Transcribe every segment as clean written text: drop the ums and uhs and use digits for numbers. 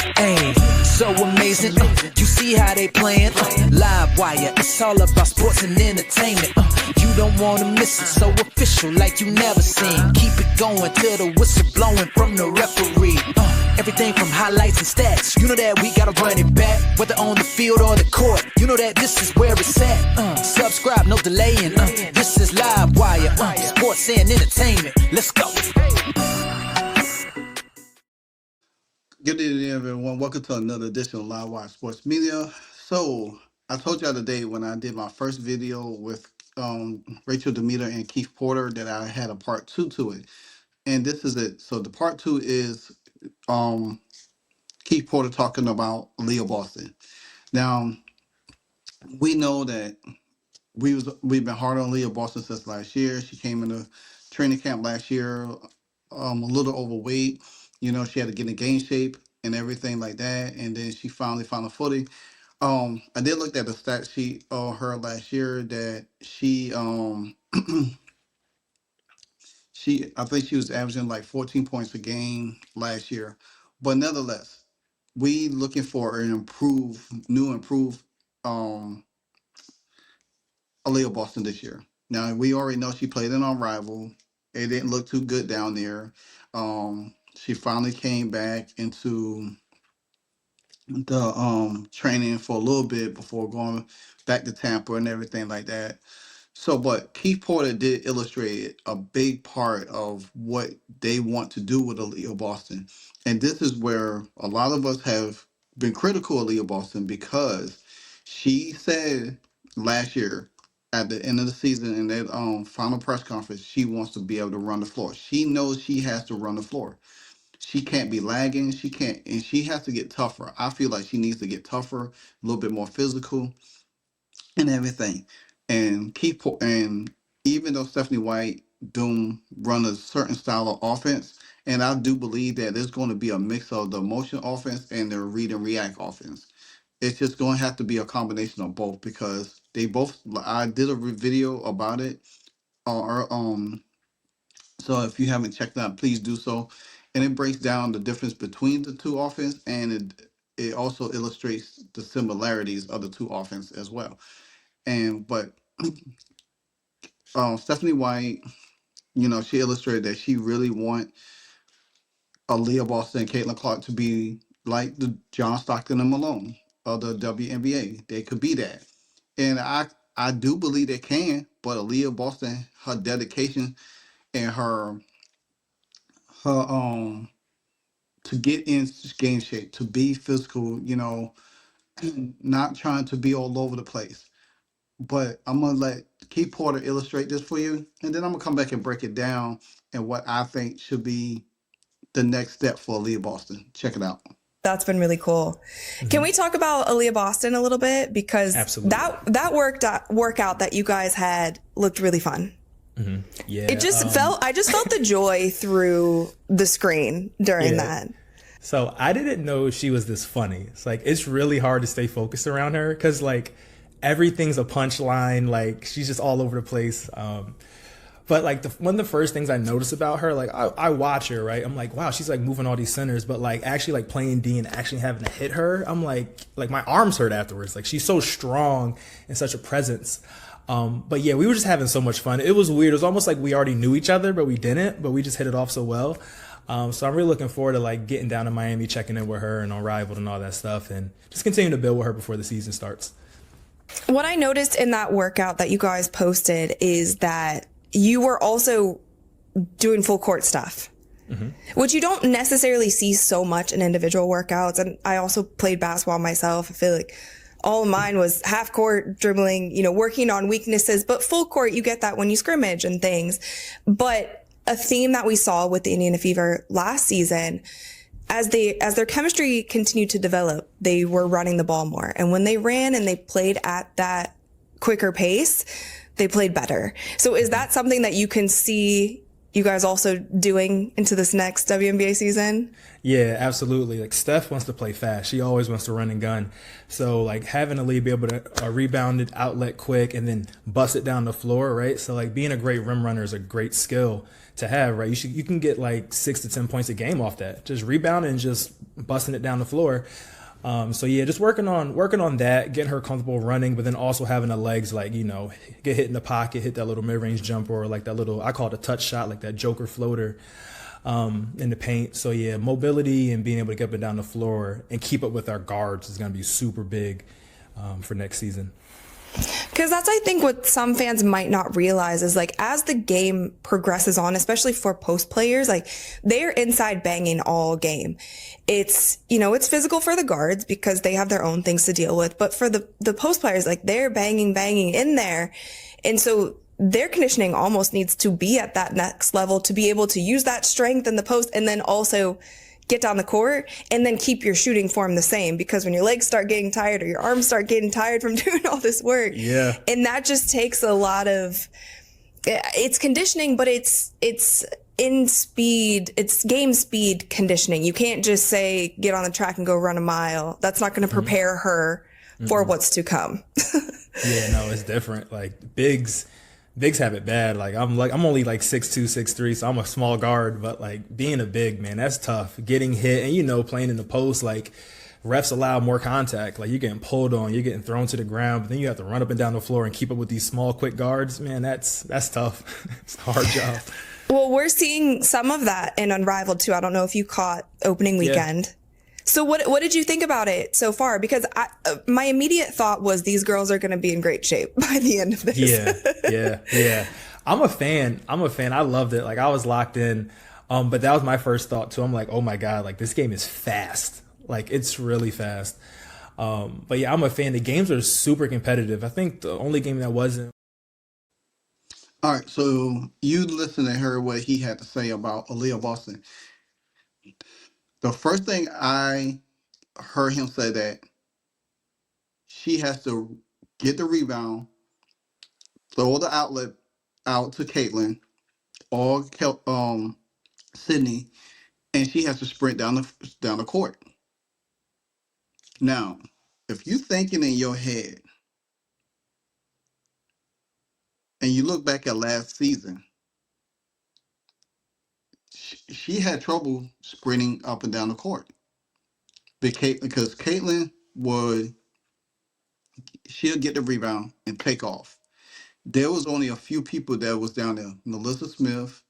Hey, so amazing. You see how they playing? Live wire, it's all about sports and entertainment. You don't wanna miss it, so official like you never seen. Keep it going till the whistle blowing from the referee. Everything from highlights and stats, you know that we gotta run it back. Whether on the field or the court, you know that this is where it's at. Subscribe, no delaying. This is Live Wire, sports and entertainment. Let's go. Good evening, everyone. Welcome to another edition of Live Wire Sports Media. So, I told y'all today when I did my first video with Rachel DeMita and Keith Porter that I had a part 2 to it. And this is it. So, the part 2 is Keith Porter talking about Aliyah Boston. Now, we know that we've been hard on Aliyah Boston since last year. She came into training camp last year a little overweight. You know, she had to get in game shape and everything like that. And then she finally found a footing. I did look at the stat sheet of her last year that she I think she was averaging like 14 points a game last year. But nevertheless, we looking for an improved Aliyah Boston this year. Now we already know she played in our rival. It didn't look too good down there. She finally came back into the training for a little bit before going back to Tampa and everything like that. So, but Keith Porter did illustrate a big part of what they want to do with Aliyah Boston. And this is where a lot of us have been critical of Aliyah Boston because she said last year at the end of the season in that final press conference, she wants to be able to run the floor. She knows she has to run the floor. She can't be lagging. She can't, and she has to get tougher. I feel like she needs to get tougher, a little bit more physical and everything. And and even though Stephanie White do run a certain style of offense, and I do believe that there's going to be a mix of the motion offense and the read and react offense. It's just going to have to be a combination of both because they both. I did a video about it. So if you haven't checked it out, please do so. And it breaks down the difference between the two offense, and it also illustrates the similarities of the two offense as well. And but Stephanie White, you know, she illustrated that she really want Aaliyah Boston and Caitlin Clark to be like the John Stockton and Malone of the WNBA. They could be that. And I do believe they can, but Aaliyah Boston, her dedication and her to get in game shape, to be physical, you know, not trying to be all over the place. But I'm gonna let Keith Porter illustrate this for you, and then I'm gonna come back and break it down and what I think should be the next step for Aaliyah Boston. Check it out. That's been really cool. Can we talk about Aaliyah Boston a little bit? Because Absolutely. that workout that you guys had looked really fun. Yeah. It just I just felt the joy through the screen during that. So I didn't know she was this funny. It's like, it's really hard to stay focused around her because like everything's a punchline. Like she's just all over the place. But like one of the first things I noticed about her, like I watch her, right? I'm like, wow, she's like moving all these centers, but like actually like playing D and actually having to hit her, I'm like my arms hurt afterwards. Like she's so strong and such a presence. But yeah, we were just having so much fun. It was weird. It was almost like we already knew each other, but we didn't, but we just hit it off so well. So I'm really looking forward to like getting down to Miami, checking in with her and on Rival and all that stuff and just continue to build with her before the season starts. What I noticed in that workout that you guys posted is that you were also doing full court stuff, which you don't necessarily see so much in individual workouts. And I also played basketball myself. I feel like all of mine was half court dribbling, you know, working on weaknesses, but full court, you get that when you scrimmage and things. But a theme that we saw with the Indiana Fever last season, as their chemistry continued to develop, they were running the ball more. And when they ran and they played at that quicker pace, they played better. So is that something that you can see you guys also doing into this next WNBA season? Yeah, absolutely. Like Steph wants to play fast. She always wants to run and gun. So like having Aaliyah be able to rebound it, outlet quick, and then bust it down the floor, right? So like being a great rim runner is a great skill to have, right? You can get like 6 to 10 points a game off that, just rebounding and just busting it down the floor. So yeah, just working on that, getting her comfortable running, but then also having the legs like, get hit in the pocket, hit that little mid range jumper, or like that little, I call it a touch shot, like that Joker floater in the paint. So yeah, mobility and being able to get up and down the floor and keep up with our guards is going to be super big for next season. Because that's, I think, what some fans might not realize is like as the game progresses on, especially for post players, like they're inside banging all game. It's, it's physical for the guards because they have their own things to deal with. But for the post players, like they're banging in there. And so their conditioning almost needs to be at that next level to be able to use that strength in the post and then also get down the court and then keep your shooting form the same, because when your legs start getting tired or your arms start getting tired from doing all this work, and that just takes a lot of, it's conditioning, but it's in speed, it's game speed conditioning. You can't just say get on the track and go run a mile. That's not going to prepare her for what's to come. Yeah, no, it's different. Like bigs have it bad. Like I'm only like 6'2", 6'3", so I'm a small guard, but like being a big man, that's tough. Getting hit and playing in the post, like refs allow more contact. Like you're getting pulled on, you're getting thrown to the ground, but then you have to run up and down the floor and keep up with these small, quick guards. Man, that's tough. It's a hard job. Well, we're seeing some of that in Unrivaled too. I don't know if you caught opening weekend. Yeah. So what did you think about it so far? Because my immediate thought was these girls are going to be in great shape by the end of this. Yeah. I'm a fan. I loved it. Like I was locked in. But that was my first thought too. I'm like, oh my God, like this game is fast. Like it's really fast. But yeah, I'm a fan. The games are super competitive. I think the only game that wasn't. All right, so you listened and heard what he had to say about Aliyah Boston. The first thing I heard him say that she has to get the rebound, throw the outlet out to Caitlin or Sydney, and she has to sprint down the court. Now, if you thinking in your head and you look back at last season, she had trouble sprinting up and down the court because Caitlin she'll get the rebound and take off. There was only a few people that was down there: Melissa Smith,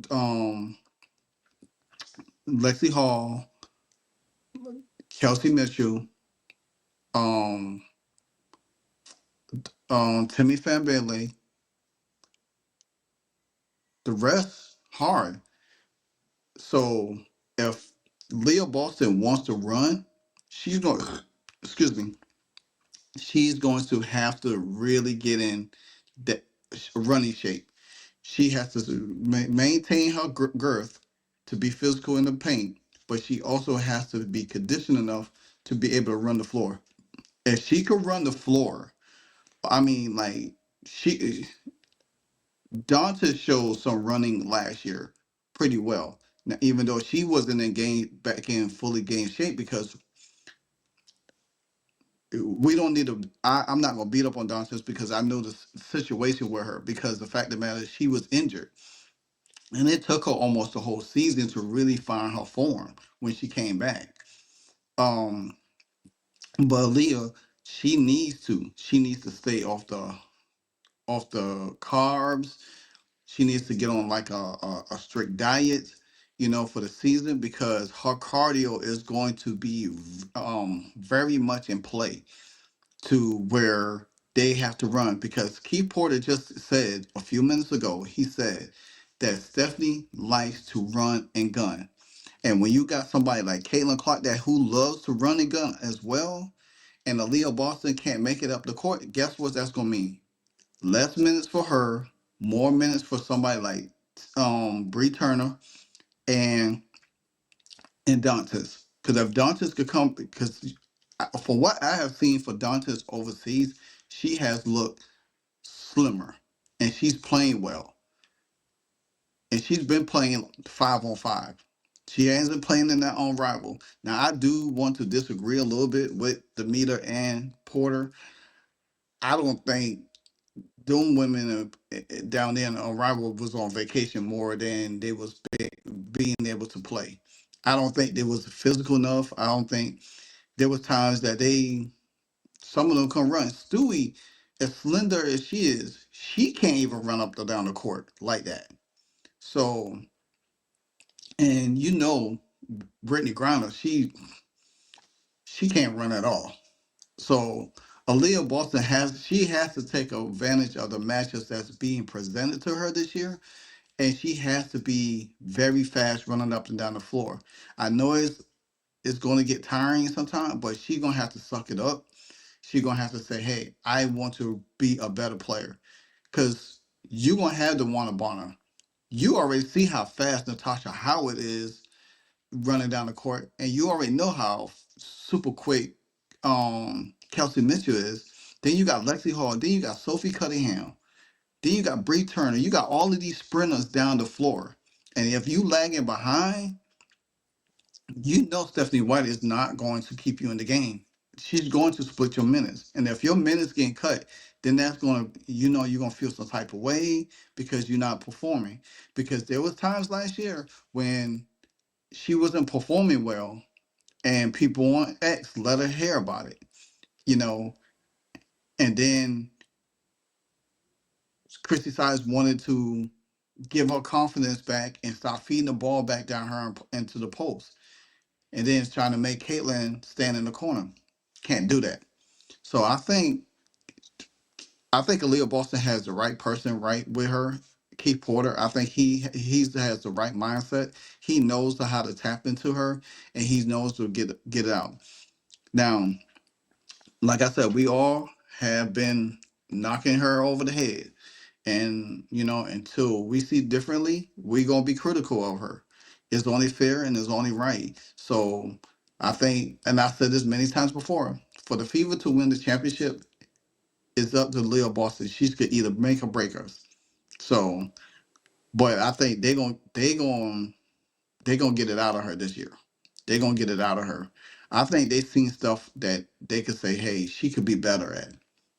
um, Lexi Hall, Kelsey Mitchell, um, Timmy Fanbele. The rest hard. So if Leah Boston wants to run, she's going. Excuse me. She's going to have to really get in that running shape. She has to maintain her girth to be physical in the paint, but she also has to be conditioned enough to be able to run the floor. If she could run the floor, I mean, like she Dante showed some running last year pretty well. Now, even though she wasn't back in fully game shape, because we don't need to. I'm not gonna beat up on Dante because I know the situation with her. Because the fact of the matter is, she was injured, and it took her almost the whole season to really find her form when she came back. Um, but Leah, she needs to stay off the carbs. She needs to get on like a strict diet, for the season, because her cardio is going to be very much in play to where they have to run. Because Keith Porter just said a few minutes ago, he said that Stephanie likes to run and gun. And when you got somebody like Caitlin Clark who loves to run and gun as well, and Aaliyah Boston can't make it up the court, guess what that's gonna mean? Less minutes for her, more minutes for somebody like Bree Turner and Dantes. Because if Dantes could come, because for what I have seen for Dantes overseas, she has looked slimmer and she's playing well. And she's been playing 5-on-5. She hasn't playing in that on rival. Now, I do want to disagree a little bit with DeMita and Porter. I don't think them women down there in Rival was on vacation more than they was being able to play. I don't think they was physical enough. I don't think there was times that some of them can run. Stewie, as slender as she is, she can't even run up and down the court like that. So, and Brittany Griner, she can't run at all. So Aliyah Boston has to take advantage of the matches that's being presented to her this year, and she has to be very fast running up and down the floor. I know it's going to get tiring sometimes, but she's gonna have to suck it up. She's gonna have to say, "Hey, I want to be a better player," because you're gonna have the Wanna Bonner. You already see how fast Natasha Howard is running down the court, and you already know how super quick Kelsey Mitchell is. Then you got Lexi Hall. Then you got Sophie Cunningham. Then you got Bree Turner. You got all of these sprinters down the floor. And if you lagging behind, you know Stephanie White is not going to keep you in the game. She's going to split your minutes. And if your minutes getting cut, then that's going to, you're going to feel some type of way because you're not performing. Because there was times last year when she wasn't performing well and people on X let her hear about it, and then Christy Sides wanted to give her confidence back and stop feeding the ball back down her into the post. And then it's trying to make Caitlin stand in the corner. Can't do that. So I think Aaliyah Boston has the right person right with her. Keith Porter, I think he has the right mindset. He knows how to tap into her, and he knows to get it out. Now, like I said, we all have been knocking her over the head. And, until we see differently, we're going to be critical of her. It's only fair and it's only right. So I think, and I've said this many times before, for the Fever to win the championship, it's up to Leah Boston. She could either make or break us. So, but I think they're gonna get it out of her this year. They're gonna get it out of her. I think they've seen stuff that they could say, hey, she could be better at.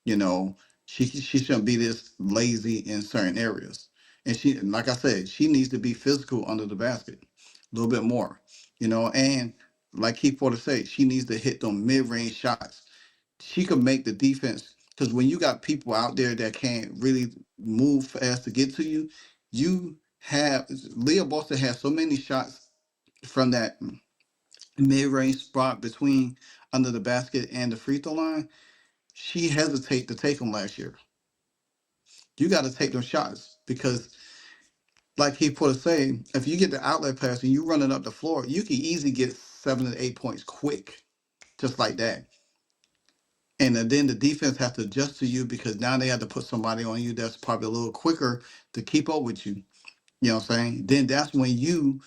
You know, she shouldn't be this lazy in certain areas. And like I said, she needs to be physical under the basket a little bit more. And like Keith Porter said, she needs to hit them mid-range shots. She could make the defense, because when you got people out there that can't really move fast to get to you, Leah Boston has so many shots from that mid-range spot between under the basket and the free throw line. She hesitated to take them last year. You got to take those shots because, like he put it saying, if you get the outlet pass and you run it up the floor, you can easily get 7 to 8 points quick, just like that. And then the defense has to adjust to you because now they have to put somebody on you that's probably a little quicker to keep up with you. You know what I'm saying? Then that's when you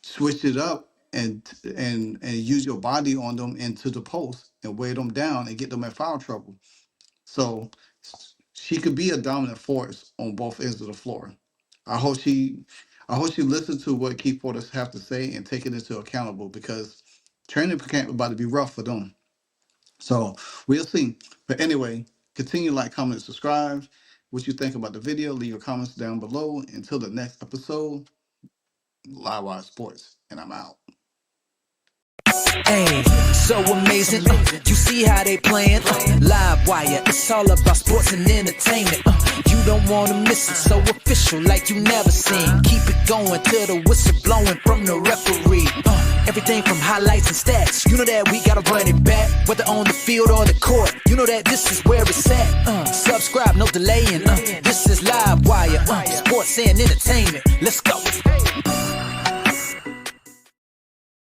switch it up and use your body on them into the post and weigh them down and get them in foul trouble. So she could be a dominant force on both ends of the floor. I hope she listens to what Keith Porter have to say and take it into accountable because training camp about to be rough for them. So we'll see. But anyway, continue to like, comment, subscribe. What you think about the video, leave your comments down below. Until the next episode, Live Wire Sports, and I'm out. Hey, so amazing. You see how they playing? Live Wire, it's all about sports and entertainment. You don't wanna miss it, so official like you never seen. Keep it going till the whistle blowing from the referee. Everything from highlights and stats. You know that we gotta run it back, whether on the field or the court. You know that this is where it's at. Subscribe, no delaying. This is Live Wire, sports and entertainment. Let's